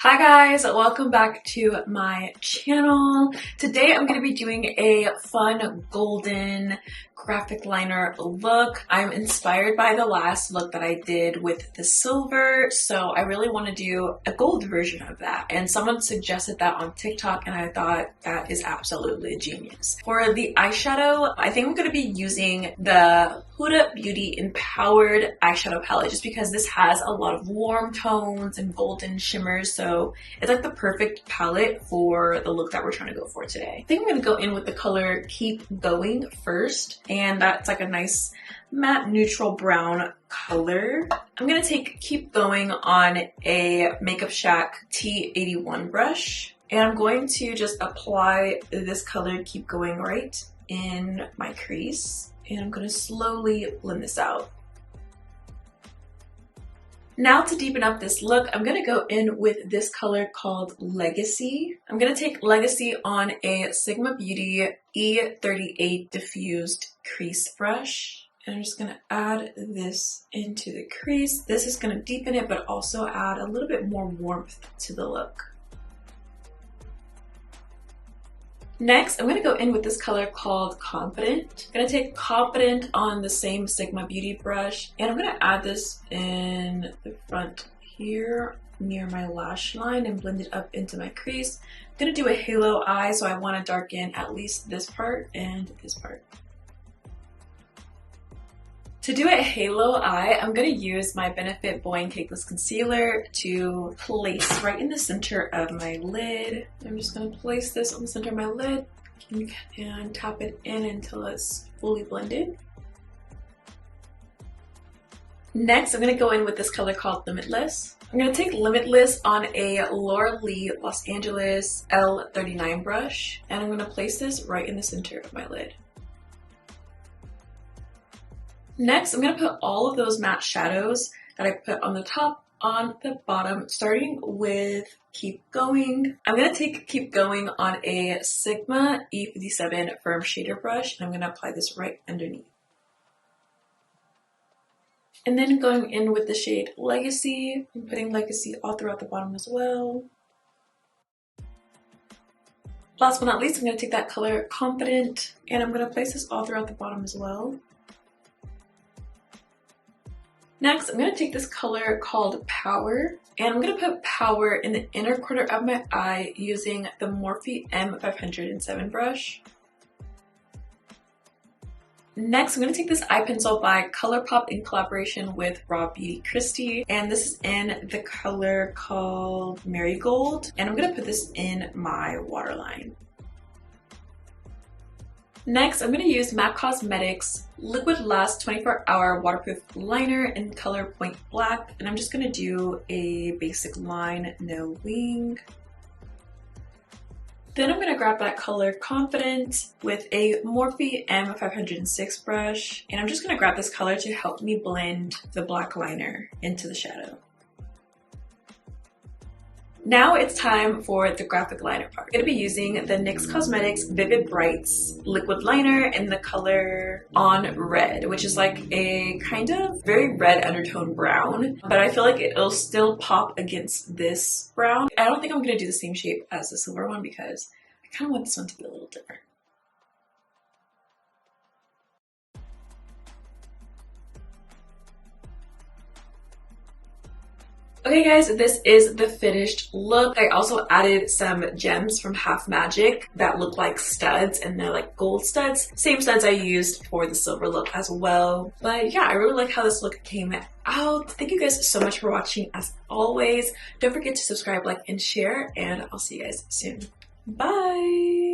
Hi guys, welcome back to my channel. Today I'm going to be doing a fun golden graphic liner look. I'm inspired by the last look that I did with the silver, so I really want to do a gold version of that. And someone suggested that on TikTok and I thought that is absolutely genius. For the eyeshadow, I think I'm going to be using the Huda Beauty Empowered eyeshadow palette just because this has a lot of warm tones and golden shimmers, so it's like the perfect palette for the look that we're trying to go for today. I think I'm going to go in with the color Keep Going first, and that's like a nice matte neutral brown color. I'm going to Keep Going on a Makeup Shack T81 brush, and I'm going to just apply this color Keep Going right in my crease, and I'm going to slowly blend this out. Now to deepen up this look, I'm going to go in with this color called Legacy. I'm going to take Legacy on a Sigma Beauty E38 diffused crease brush. And I'm just going to add this into the crease. This is going to deepen it, but also add a little bit more warmth to the look. Next, I'm going to go in with this color called Confident. I'm going to take Confident on the same Sigma Beauty brush, and I'm going to add this in the front here near my lash line and blend it up into my crease. I'm going to do a halo eye, so I want to darken at least this part and this part. To do a halo eye, I'm going to use my Benefit Boi-ing Cakeless Concealer to place right in the center of my lid. I'm just going to place this on the center of my lid and tap it in until it's fully blended. Next, I'm going to go in with this color called Limitless. I'm going to take Limitless on a Laura Lee Los Angeles L39 brush, and I'm going to place this right in the center of my lid. Next, I'm going to put all of those matte shadows that I put on the top on the bottom, starting with Keep Going. I'm going to Keep Going on a Sigma E57 firm shader brush, and I'm going to apply this right underneath. And then going in with the shade Legacy, I'm putting Legacy all throughout the bottom as well. Last but not least, I'm going to take that color Confident, and I'm going to place this all throughout the bottom as well. Next, I'm going to take this color called Power, and I'm going to put Power in the inner corner of my eye using the Morphe M507 brush. Next, I'm going to take this eye pencil by ColourPop in collaboration with rawbeautykristi, and this is in the color called Marigold, and I'm going to put this in my waterline. Next, I'm going to use MAC Cosmetics Liquid Last 24-Hour Waterproof Liner in color Point Black, and I'm just going to do a basic line, no wing. Then I'm going to grab that color Confident with a Morphe M506 brush, and I'm just going to grab this color to help me blend the black liner into the shadow. Now it's time for the graphic liner part. I'm going to be using the NYX Cosmetics Vivid Brights liquid liner in the color On Red, which is like a kind of very red undertone brown, but I feel like it'll still pop against this brown. I don't think I'm going to do the same shape as the silver one because I kind of want this one to be a little different. Okay guys, this is the finished look. I also added some gems from Half Magic that look like studs, and they're like gold studs. Same studs I used for the silver look as well. But yeah, I really like how this look came out. Thank you guys so much for watching as always. Don't forget to subscribe, like, and share, and I'll see you guys soon. Bye!